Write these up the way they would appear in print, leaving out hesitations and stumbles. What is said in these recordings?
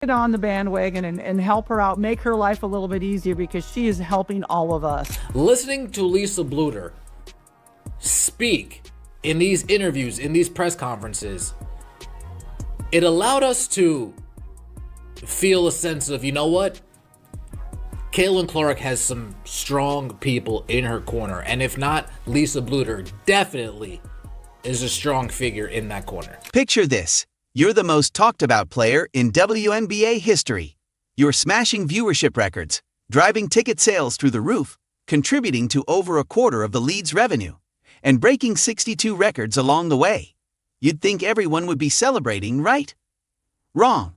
get on the bandwagon and help her out, make her life a little bit easier because she is helping all of us. Listening to Lisa Bluder speak in these interviews, in these press conferences, it allowed us to feel a sense of, you know what? Caitlin Clark has some strong people in her corner. And if not, Lisa Bluder definitely is a strong figure in that corner. Picture this. You're the most talked about player in WNBA history. You're smashing viewership records, driving ticket sales through the roof, contributing to over a quarter of the league's revenue, and breaking 62 records along the way. You'd think everyone would be celebrating, right? Wrong.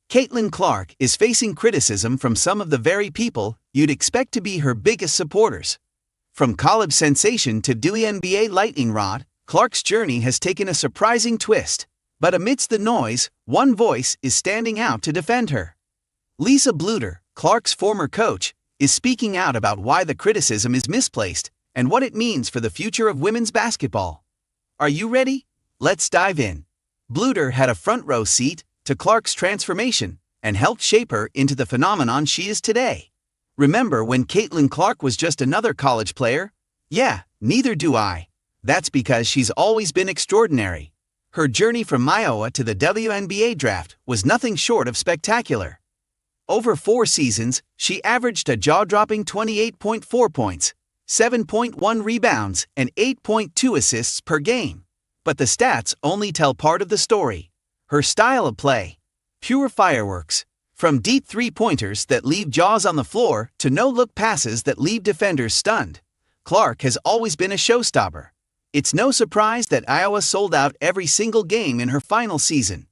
Caitlin Clark is facing criticism from some of the very people you'd expect to be her biggest supporters. From college sensation to WNBA lightning rod, Clark's journey has taken a surprising twist. But amidst the noise, one voice is standing out to defend her. Lisa Bluder, Clark's former coach, is speaking out about why the criticism is misplaced and what it means for the future of women's basketball. Are you ready? Let's dive in. Bluder had a front row seat to Clark's transformation and helped shape her into the phenomenon she is today. Remember when Caitlin Clark was just another college player? Yeah, neither do I. That's because she's always been extraordinary. Her journey from Iowa to the WNBA draft was nothing short of spectacular. Over 4 seasons, she averaged a jaw-dropping 28.4 points, 7.1 rebounds, and 8.2 assists per game. But the stats only tell part of the story. Her style of play, pure fireworks. From deep three-pointers that leave jaws on the floor to no-look passes that leave defenders stunned, Clark has always been a showstopper. It's no surprise that Iowa sold out every single game in her final season.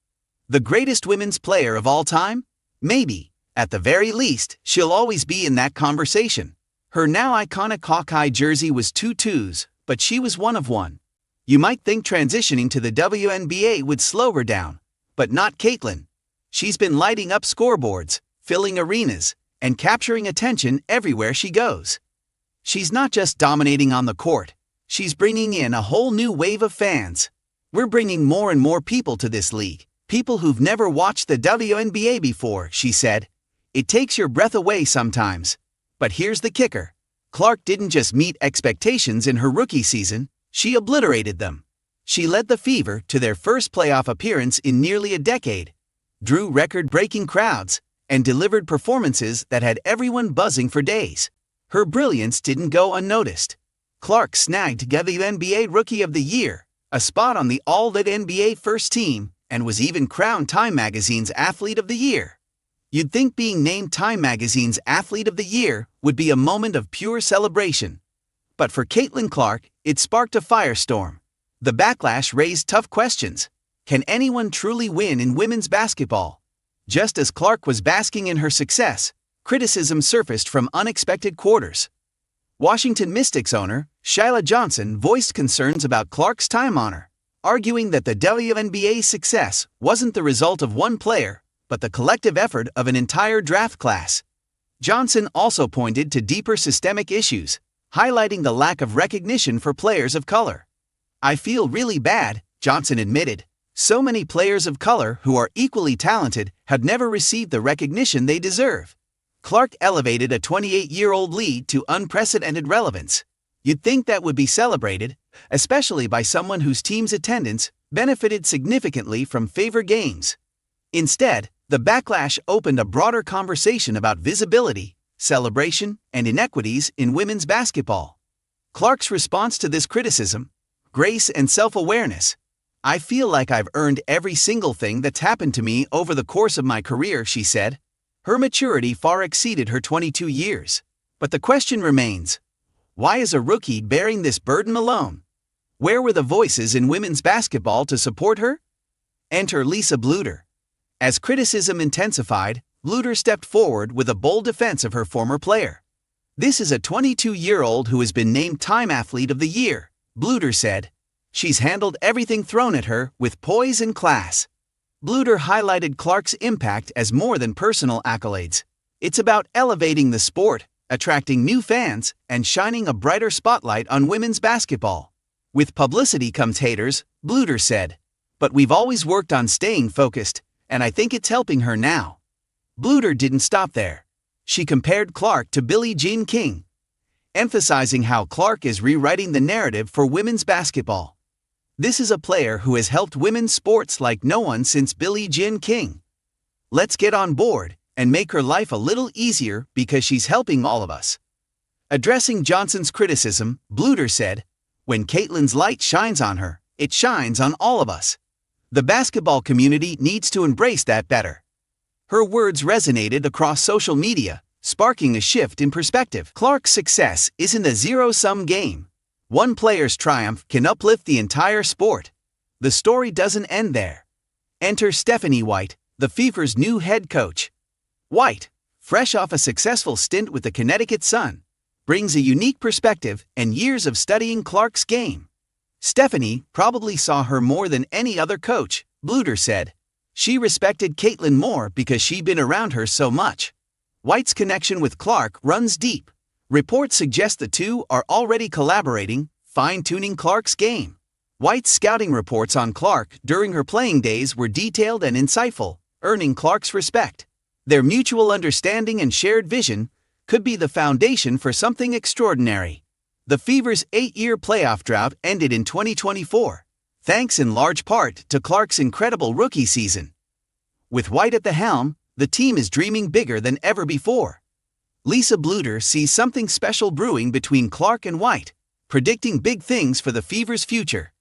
The greatest women's player of all time? Maybe. At the very least, she'll always be in that conversation. Her now iconic Hawkeye jersey was 2 twos, but she was one of one. You might think transitioning to the WNBA would slow her down, but not Caitlin. She's been lighting up scoreboards, filling arenas, and capturing attention everywhere she goes. She's not just dominating on the court, she's bringing in a whole new wave of fans. We're bringing more and more people to this league, people who've never watched the WNBA before, she said. It takes your breath away sometimes. But here's the kicker. Clark didn't just meet expectations in her rookie season, she obliterated them. She led the Fever to their first playoff appearance in nearly a decade, drew record-breaking crowds, and delivered performances that had everyone buzzing for days. Her brilliance didn't go unnoticed. Clark snagged WNBA Rookie of the Year, a spot on the All-NBA First Team, and was even crowned Time Magazine's Athlete of the Year. You'd think being named Time Magazine's Athlete of the Year would be a moment of pure celebration. But for Caitlin Clark, it sparked a firestorm. The backlash raised tough questions. Can anyone truly win in women's basketball? Just as Clark was basking in her success, criticism surfaced from unexpected quarters. Washington Mystics owner, Sheila voiced concerns about Clark's time honor, arguing that the WNBA's success wasn't the result of one player, but the collective effort of an entire draft class. Johnson also pointed to deeper systemic issues, highlighting the lack of recognition for players of color. I feel really bad, Johnson admitted. So many players of color who are equally talented have never received the recognition they deserve. Clark elevated a 28-year-old lead to unprecedented relevance. You'd think that would be celebrated, especially by someone whose team's attendance benefited significantly from favor games. Instead, the backlash opened a broader conversation about visibility, celebration, and inequities in women's basketball. Clark's response to this criticism: grace and self-awareness. I feel like I've earned every single thing that's happened to me over the course of my career, she said. Her maturity far exceeded her 22 years. But the question remains, why is a rookie bearing this burden alone? Where were the voices in women's basketball to support her? Enter Lisa Bluder. As criticism intensified, Bluder stepped forward with a bold defense of her former player. This is a 22-year-old who has been named Time Athlete of the Year, Bluder said. She's handled everything thrown at her with poise and class. Bluder highlighted Clark's impact as more than personal accolades. It's about elevating the sport, attracting new fans, and shining a brighter spotlight on women's basketball. With publicity comes haters, Bluder said. But we've always worked on staying focused, and I think it's helping her now. Bluder didn't stop there. She compared Clark to Billie Jean King, emphasizing how Clark is rewriting the narrative for women's basketball. This is a player who has helped women's sports like no one since Billie Jean King. Let's get on board and make her life a little easier because she's helping all of us. Addressing Johnson's criticism, Bluder said, "When Caitlin's light shines on her, it shines on all of us. The basketball community needs to embrace that better." Her words resonated across social media, sparking a shift in perspective. Clark's success isn't a zero-sum game. One player's triumph can uplift the entire sport. The story doesn't end there. Enter Stephanie White, the Fever's new head coach. White, fresh off a successful stint with the Connecticut Sun, brings a unique perspective and years of studying Clark's game. Stephanie probably saw her more than any other coach, Bluder said. She respected Caitlin more because she'd been around her so much. White's connection with Clark runs deep. Reports suggest the two are already collaborating, fine-tuning Clark's game. White's scouting reports on Clark during her playing days were detailed and insightful, earning Clark's respect. Their mutual understanding and shared vision could be the foundation for something extraordinary. The Fever's 8-year playoff drought ended in 2024, thanks in large part to Clark's incredible rookie season. With White at the helm, the team is dreaming bigger than ever before. Lisa Bluder sees something special brewing between Clark and White, predicting big things for the Fever's future.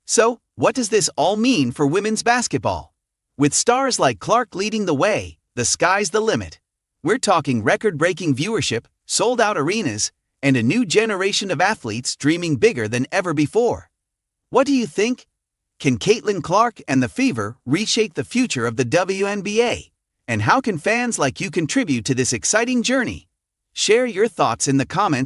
So, what does this all mean for women's basketball? With stars like Clark leading the way, the sky's the limit. We're talking record-breaking viewership, sold-out arenas, and a new generation of athletes dreaming bigger than ever before. What do you think? Can Caitlin Clark and the Fever reshape the future of the WNBA? And how can fans like you contribute to this exciting journey? Share your thoughts in the comments